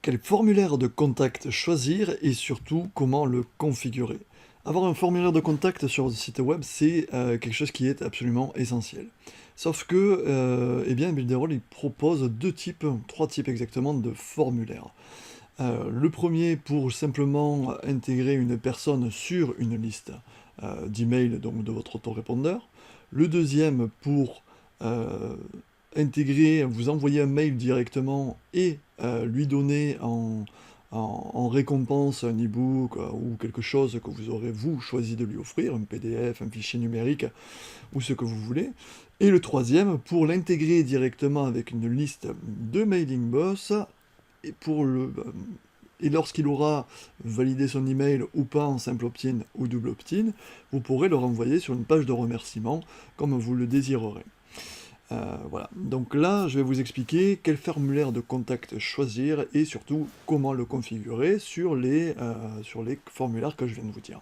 Quel formulaire de contact choisir et surtout comment le configurer? Avoir un formulaire de contact sur le site web, c'est quelque chose qui est absolument essentiel. Sauf que, eh bien, Builderall, il propose deux types, trois types exactement de formulaires. Le premier pour simplement intégrer une personne sur une liste d'emails, donc de votre autorépondeur. Le deuxième pour euh, intégrer, vous envoyer un mail directement et lui donner en récompense un e-book ou quelque chose que vous aurez vous choisi de lui offrir, un PDF, un fichier numérique ou ce que vous voulez. Et le troisième pour l'intégrer directement avec une liste de mailing boss et et lorsqu'il aura validé son email ou pas en simple opt-in ou double opt-in, vous pourrez le renvoyer sur une page de remerciement comme vous le désirerez. Voilà, donc là je vais vous expliquer quel formulaire de contact choisir et surtout comment le configurer sur les formulaires que je viens de vous dire.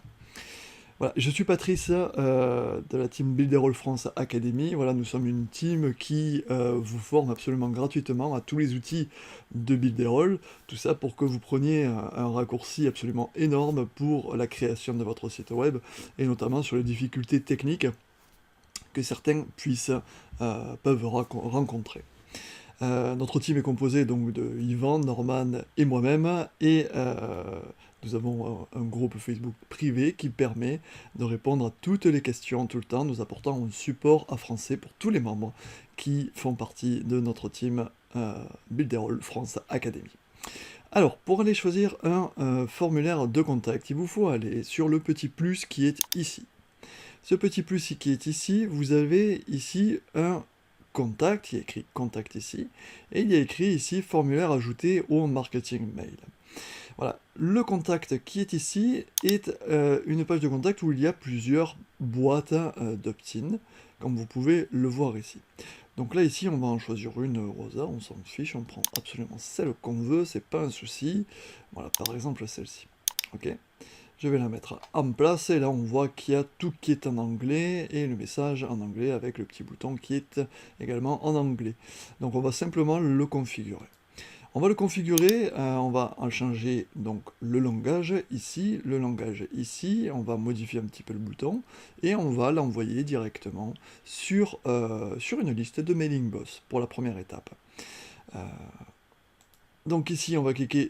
Voilà, je suis Patrice de la team Builderall France Academy. Voilà, nous sommes une team qui vous forme absolument gratuitement à tous les outils de Builderall. Tout ça pour que vous preniez un raccourci absolument énorme pour la création de votre site web et notamment sur les difficultés techniques que certains peuvent rencontrer. Notre team est composé donc de Yvan, Norman et moi-même, et nous avons un groupe Facebook privé qui permet de répondre à toutes les questions tout le temps, nous apportant un support à français pour tous les membres qui font partie de notre team Builderall France Academy. Alors, pour aller choisir un formulaire de contact, il vous faut aller sur le petit plus qui est ici. Ce petit plus qui est ici, vous avez ici un contact, il y a écrit contact ici, et il y a écrit ici formulaire ajouté au marketing mail. Voilà, le contact qui est ici est une page de contact où il y a plusieurs boîtes d'opt-in, comme vous pouvez le voir ici. Donc là ici on va en choisir une au hasard, on s'en fiche, on prend absolument celle qu'on veut, c'est pas un souci. Voilà, par exemple celle-ci. Ok. Je vais la mettre en place et là on voit qu'il y a tout qui est en anglais et le message en anglais avec le petit bouton qui est également en anglais. Donc on va simplement le configurer. On va le configurer, on va en changer donc le langage ici, on va modifier un petit peu le bouton et on va l'envoyer directement sur une liste de mailing boss pour la première étape. Euh, donc ici on va cliquer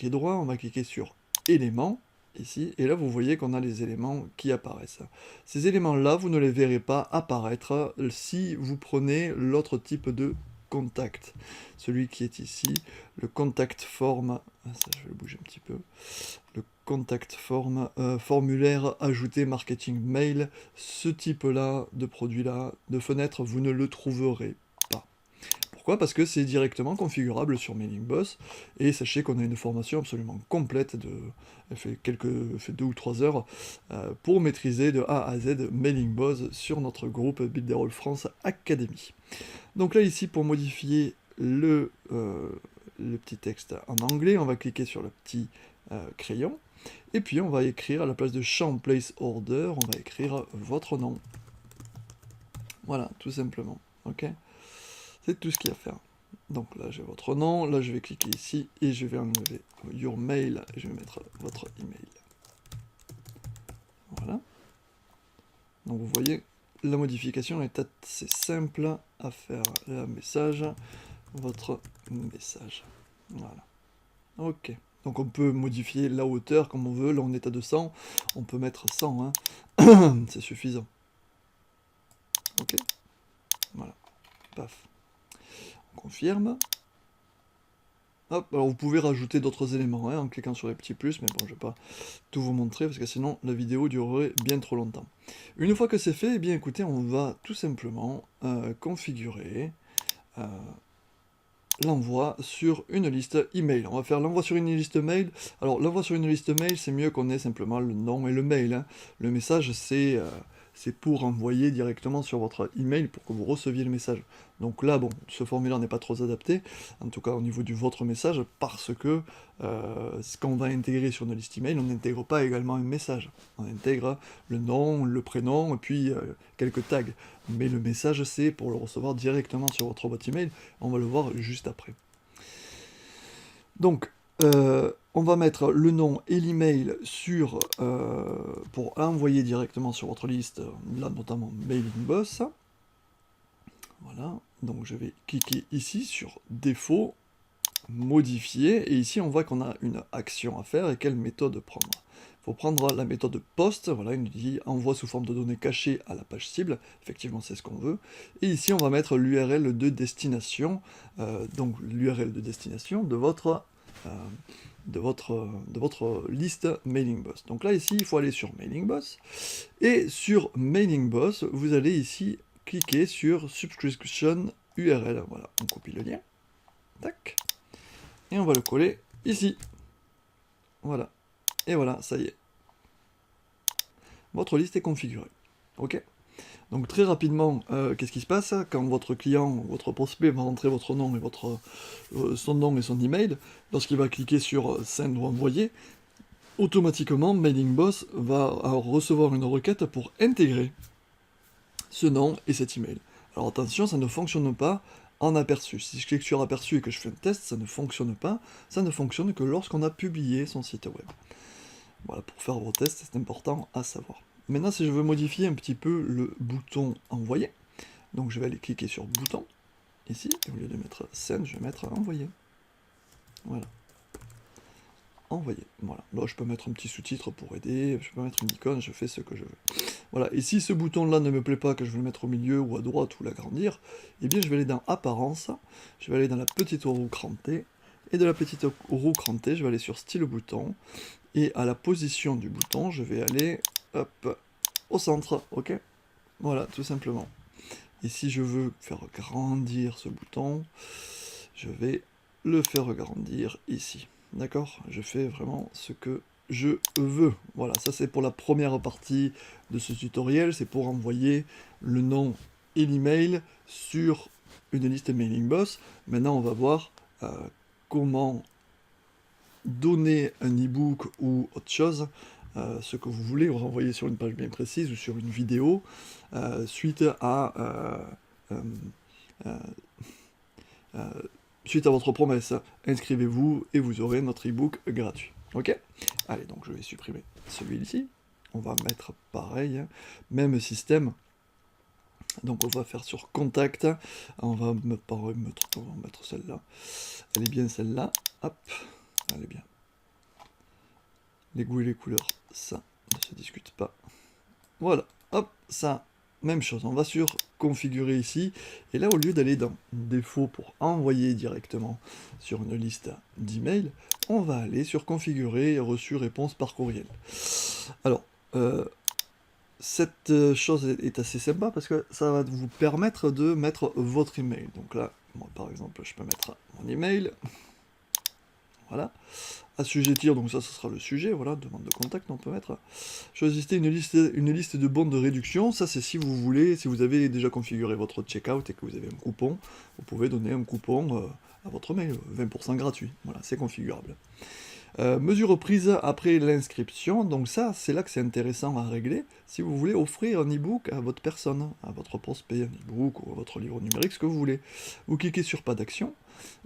droit, on va cliquer sur éléments ici, et là vous voyez qu'on a les éléments qui apparaissent. Ces éléments-là, vous ne les verrez pas apparaître si vous prenez l'autre type de contact. Celui qui est ici, le contact form, ça je vais le bouger un petit peu, le contact form, formulaire ajouté marketing mail, ce type-là de produit-là, de fenêtre, vous ne le trouverez pas. Pourquoi? Parce que c'est directement configurable sur MailingBoss, et sachez qu'on a une formation absolument complète, elle fait 2 ou 3 heures, pour maîtriser de A à Z MailingBoss sur notre groupe Builderall France Academy. Donc là ici, pour modifier le petit texte en anglais, on va cliquer sur le petit crayon, et puis on va écrire à la place de champ place order, on va écrire votre nom. Voilà, tout simplement. Ok. C'est tout ce qu'il y a à faire. Donc là j'ai votre nom, là je vais cliquer ici et je vais enlever your mail et je vais mettre votre email. Voilà. Donc vous voyez, la modification est assez simple à faire. Le message, votre message. Voilà. Ok. Donc on peut modifier la hauteur comme on veut. Là on est à 200. On peut mettre 100. Hein. C'est suffisant. Ok. Voilà. Paf. On confirme. Hop, alors vous pouvez rajouter d'autres éléments hein, en cliquant sur les petits plus, mais bon, je ne vais pas tout vous montrer parce que sinon la vidéo durerait bien trop longtemps. Une fois que c'est fait, eh bien écoutez, on va tout simplement configurer l'envoi sur une liste email. On va faire l'envoi sur une liste mail. Alors l'envoi sur une liste mail, c'est mieux qu'on ait simplement le nom et le mail. Hein. Le message, c'est pour envoyer directement sur votre email pour que vous receviez le message. Donc là, bon, ce formulaire n'est pas trop adapté, en tout cas au niveau du votre message, parce que quand on va intégrer sur une liste email, on n'intègre pas également un message. On intègre le nom, le prénom, et puis quelques tags. Mais le message, c'est pour le recevoir directement sur votre boîte email. On va le voir juste après. Donc, on va mettre le nom et l'email sur pour envoyer directement sur votre liste, là notamment Mailing Boss. Voilà, donc je vais cliquer ici sur défaut, modifier, et ici on voit qu'on a une action à faire et quelle méthode prendre. Il faut prendre la méthode post, voilà, il nous dit envoi sous forme de données cachées à la page cible, effectivement c'est ce qu'on veut, et ici on va mettre l'URL de destination, donc l'URL de destination de votre liste Mailing Boss. Donc là ici il faut aller sur Mailing Boss, et sur Mailing Boss vous allez ici cliquer sur Subscription URL, voilà, on copie le lien, tac, et on va le coller ici, voilà, et voilà, ça y est, votre liste est configurée, ok. Donc très rapidement, qu'est-ce qui se passe quand votre client, votre prospect va rentrer votre nom et son nom et son email, lorsqu'il va cliquer sur Send ou Envoyer, automatiquement Mailing Boss va recevoir une requête pour intégrer ce nom et cet email. Alors attention, ça ne fonctionne pas en aperçu. Si je clique sur aperçu et que je fais un test, ça ne fonctionne pas. Ça ne fonctionne que lorsqu'on a publié son site web. Voilà, pour faire vos tests, c'est important à savoir. Maintenant, si je veux modifier un petit peu le bouton envoyer, donc je vais aller cliquer sur bouton, ici, et au lieu de mettre send, je vais mettre envoyer. Voilà. Envoyer. Voilà. Là, je peux mettre un petit sous-titre pour aider, je peux mettre une icône, je fais ce que je veux. Voilà. Et si ce bouton-là ne me plaît pas, que je veux le mettre au milieu ou à droite ou l'agrandir, eh bien, je vais aller dans Apparence, je vais aller dans la petite roue crantée, et de la petite roue crantée, je vais aller sur Style bouton, et à la position du bouton, je vais aller, hop, au centre, ok? Voilà, tout simplement. Et si je veux faire grandir ce bouton, je vais le faire grandir ici. D'accord? Je fais vraiment ce que je veux. Voilà, ça c'est pour la première partie de ce tutoriel, c'est pour envoyer le nom et l'email sur une liste Mailing Boss. Maintenant, on va voir comment donner un e-book ou autre chose, ce que vous voulez, renvoyer sur une page bien précise ou sur une vidéo, suite à votre promesse. Inscrivez-vous et vous aurez notre e-book gratuit. Ok? Allez, donc je vais supprimer celui-ci. On va mettre pareil, hein, même système. Donc on va faire sur contact. On va mettre celle-là. Elle est bien celle-là. Hop, elle est bien. Les goûts et les couleurs, ça ne se discute pas. Voilà, hop, ça, même chose. On va sur configurer ici. Et là, au lieu d'aller dans défaut pour envoyer directement sur une liste d'emails, on va aller sur configurer reçu réponse par courriel. Alors, cette chose est assez sympa parce que ça va vous permettre de mettre votre email. Donc là, moi, par exemple, je peux mettre mon email. Voilà. Assujettir, donc ça, ce sera le sujet, voilà, demande de contact, on peut mettre. Choisissez une liste de bons de réduction, ça c'est si vous voulez, si vous avez déjà configuré votre checkout et que vous avez un coupon, vous pouvez donner un coupon à votre mail, 20% gratuit, voilà, c'est configurable. Mesure prise après l'inscription, donc ça, c'est là que c'est intéressant à régler, si vous voulez offrir un e-book à votre personne, à votre prospect, un e-book ou à votre livre numérique, ce que vous voulez. Vous cliquez sur pas d'action,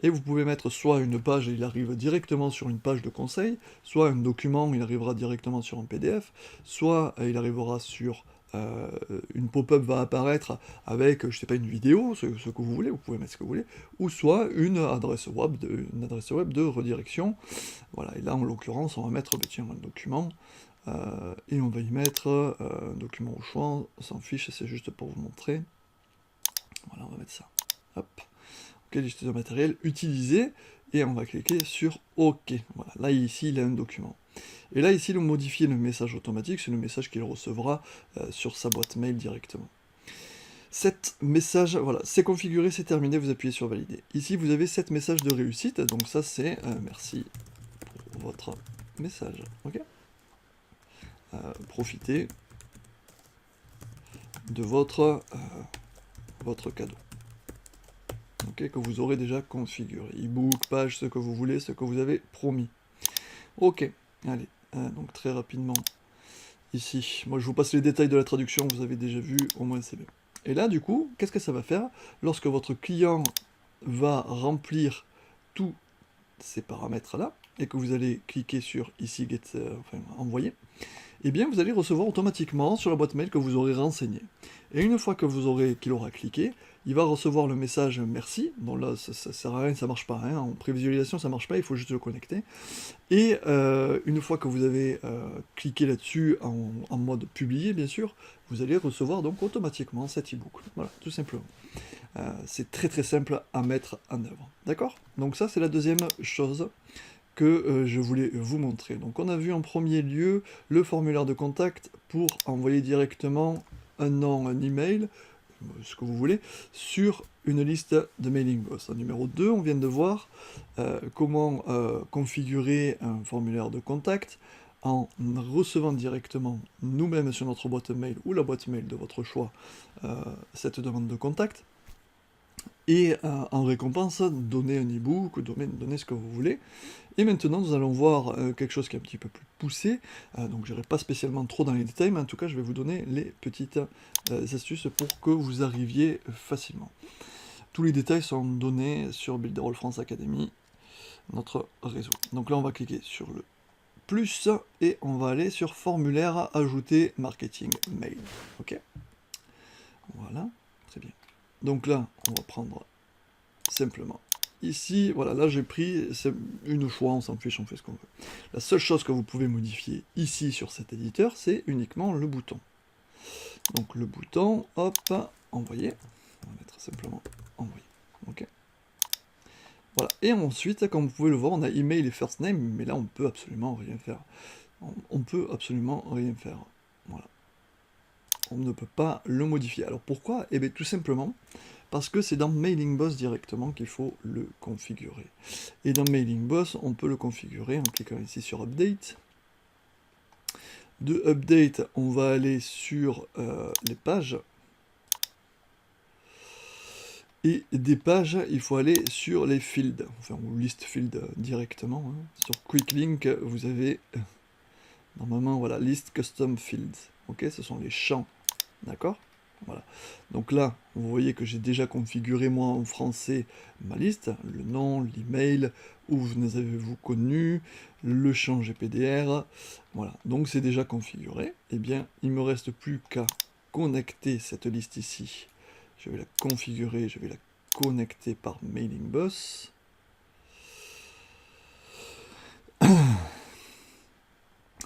et vous pouvez mettre soit une page, et il arrive directement sur une page de conseil, soit un document, il arrivera directement sur un PDF, soit il arrivera sur une pop-up va apparaître avec, je sais pas, une vidéo, ce que vous voulez, vous pouvez mettre ce que vous voulez, ou soit une adresse web de redirection. Voilà, et là en l'occurrence on va mettre tiens, un document, et on va y mettre un document au choix, on s'en fiche, c'est juste pour vous montrer. Voilà, on va mettre ça. Hop. Ok, liste de matériel utilisé, et on va cliquer sur OK. Voilà, là ici il a un document. Et là ici, modifier le message automatique, c'est le message qu'il recevra sur sa boîte mail directement. Cet message, voilà, c'est configuré, c'est terminé, vous appuyez sur valider. Ici vous avez 7 messages de réussite, donc ça c'est merci pour votre message. Ok. Profitez de votre cadeau. Okay, que vous aurez déjà configuré. E-book, page, ce que vous voulez, ce que vous avez promis. Ok, allez, donc très rapidement, ici, moi je vous passe les détails de la traduction, vous avez déjà vu, au moins c'est bien. Et là, du coup, qu'est-ce que ça va faire? Lorsque votre client va remplir tous ces paramètres-là, et que vous allez cliquer sur ici Get, enfin, envoyer, eh bien vous allez recevoir automatiquement sur la boîte mail que vous aurez renseigné. Et une fois que qu'il aura cliqué, il va recevoir le message merci. Donc là, ça sert à rien, ça marche pas. Hein. En prévisualisation, ça marche pas, il faut juste le connecter. Et une fois que vous avez cliqué là-dessus en mode publier, bien sûr, vous allez recevoir donc automatiquement cet ebook. Voilà, tout simplement. C'est très très simple à mettre en œuvre. D'accord? Donc ça, c'est la deuxième chose que je voulais vous montrer. Donc on a vu en premier lieu le formulaire de contact pour envoyer directement un nom, un email, ce que vous voulez, sur une liste de mailing boss. En numéro 2, on vient de voir comment configurer un formulaire de contact en recevant directement nous-mêmes sur notre boîte mail ou la boîte mail de votre choix cette demande de contact. Et en récompense, donner un e-book, donner ce que vous voulez. Et maintenant, nous allons voir quelque chose qui est un petit peu plus poussé. Donc, je n'irai pas spécialement trop dans les détails, mais en tout cas, je vais vous donner les petites astuces pour que vous arriviez facilement. Tous les détails sont donnés sur Builderall France Academy, notre réseau. Donc là, on va cliquer sur le plus et on va aller sur formulaire ajouter marketing mail. Ok. Voilà, très bien. Donc là, on va prendre simplement ici, voilà, là j'ai pris une fois, on s'en fiche, on fait ce qu'on veut. La seule chose que vous pouvez modifier ici sur cet éditeur, c'est uniquement le bouton. Donc le bouton, hop, envoyer. On va mettre simplement envoyer. Ok. Voilà. Et ensuite, comme vous pouvez le voir, on a email et first name, mais là on peut absolument rien faire. On peut absolument rien faire. Voilà. On ne peut pas le modifier. Alors pourquoi? Eh bien tout simplement parce que c'est dans Mailing Boss directement qu'il faut le configurer. Et dans Mailing Boss, on peut le configurer en cliquant ici sur Update. De Update, on va aller sur les pages. Et des pages, il faut aller sur les fields, enfin, ou list field directement. Hein. Sur Quick Link, vous avez normalement, voilà, List Custom Fields. Ok, ce sont les champs. D'accord? Voilà. Donc là, vous voyez que j'ai déjà configuré moi en français ma liste, le nom, l'email, où vous avez-vous connu, le champ GPDR. Voilà. Donc c'est déjà configuré. Eh bien, il ne me reste plus qu'à connecter cette liste ici. Je vais la configurer, je vais la connecter par Mailing Boss.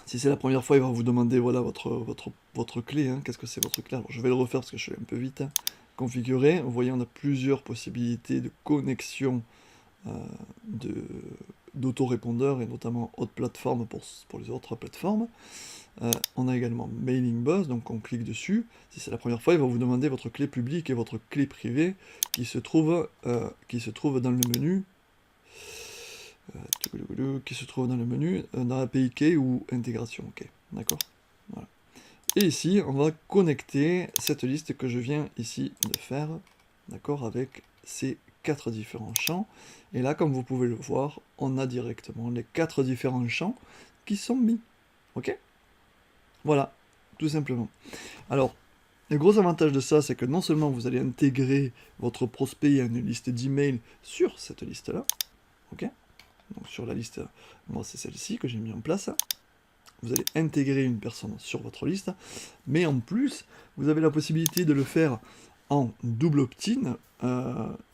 Si c'est la première fois, il va vous demander voilà, votre clé. Hein. Qu'est-ce que c'est votre clé? Alors, je vais le refaire parce que je suis un peu vite. Hein. Configurer. Vous voyez, on a plusieurs possibilités de connexion d'autorépondeurs et notamment autres plateformes pour les autres plateformes. On a également Mailing Boss, donc on clique dessus. Si c'est la première fois, il va vous demander votre clé publique et votre clé privée qui se trouve dans le menu. Qui se trouve dans le menu, dans API Key ou intégration, ok, d'accord. Voilà. Et ici, on va connecter cette liste que je viens ici de faire, d'accord, avec ces 4 différents champs. Et là, comme vous pouvez le voir, on a directement les 4 différents champs qui sont mis, ok. Voilà, tout simplement. Alors, le gros avantage de ça, c'est que non seulement vous allez intégrer votre prospect à une liste d'emails sur cette liste-là, ok. Donc sur la liste, moi c'est celle-ci que j'ai mis en place. Vous allez intégrer une personne sur votre liste, mais en plus, vous avez la possibilité de le faire en double opt-in,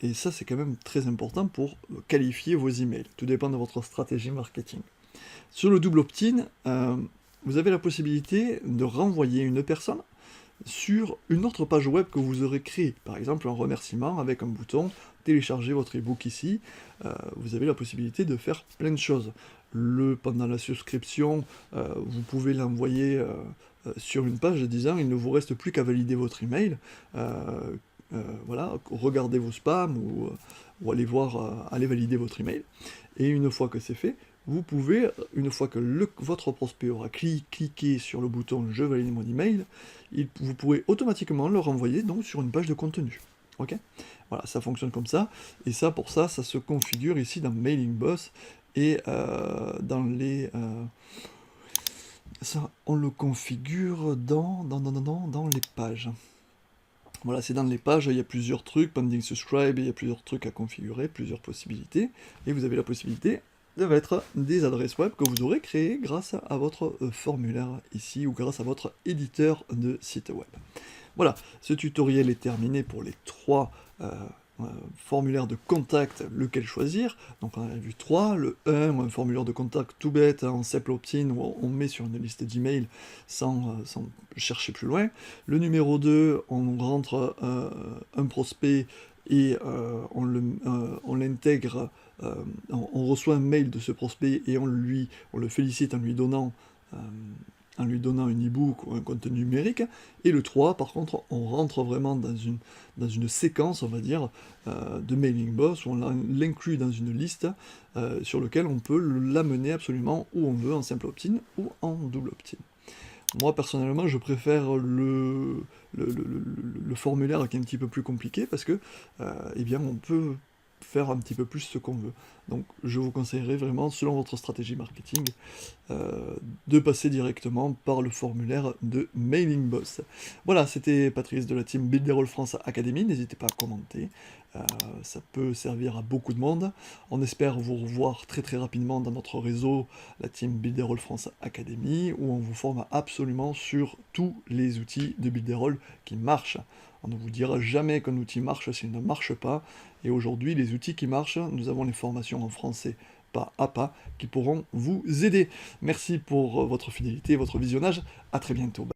et ça c'est quand même très important pour qualifier vos emails. Tout dépend de votre stratégie marketing. Sur le double opt-in, vous avez la possibilité de renvoyer une personne sur une autre page web que vous aurez créée. Par exemple, un remerciement avec un bouton « Téléchargez votre e-book ici ». Vous avez la possibilité de faire plein de choses. Pendant la souscription, vous pouvez l'envoyer sur une page disant « Il ne vous reste plus qu'à valider votre email ». Voilà, regardez vos spams ou allez valider votre email. Et une fois que c'est fait, vous pouvez, une fois que votre prospect aura cliqué sur le bouton « Je valide mon email », vous pourrez automatiquement le renvoyer donc sur une page de contenu. Ok? Voilà, ça fonctionne comme ça. Et ça, pour ça, ça se configure ici dans Mailing Boss et dans les... ça, on le configure dans les pages. Voilà, c'est dans les pages, il y a plusieurs trucs, pending subscribe, il y a plusieurs trucs à configurer, plusieurs possibilités, et vous avez la possibilité de mettre des adresses web que vous aurez créées grâce à votre formulaire ici, ou grâce à votre éditeur de site web. Voilà, ce tutoriel est terminé pour les trois formulaires de contact, lequel choisir. Donc on a vu 3, le 1, un formulaire de contact tout bête, en simple opt-in, où on met sur une liste d'email sans chercher plus loin. Le numéro 2, on rentre un prospect et on l'intègre, on reçoit un mail de ce prospect et on le félicite euh, en lui donnant un e-book ou un contenu numérique. Et le 3, par contre, on rentre vraiment dans une séquence, on va dire, de mailing boss, où on l'inclut dans une liste sur laquelle on peut l'amener absolument où on veut, en simple opt-in ou en double opt-in. Moi, personnellement, je préfère le formulaire qui est un petit peu plus compliqué, parce que, eh bien, on peut faire un petit peu plus ce qu'on veut. Donc, je vous conseillerais vraiment, selon votre stratégie marketing, de passer directement par le formulaire de Mailing Boss. Voilà, c'était Patrice de la team Build Roll France Academy, n'hésitez pas à commenter, ça peut servir à beaucoup de monde. On espère vous revoir très très rapidement dans notre réseau, la team Build Roll France Academy, où on vous forme absolument sur tous les outils de Build Roll qui marchent. On ne vous dira jamais qu'un outil marche s'il ne marche pas, et aujourd'hui les outils qui marchent, nous avons les formations en français pas à pas qui pourront vous aider. Merci pour votre fidélité et votre visionnage, à très bientôt.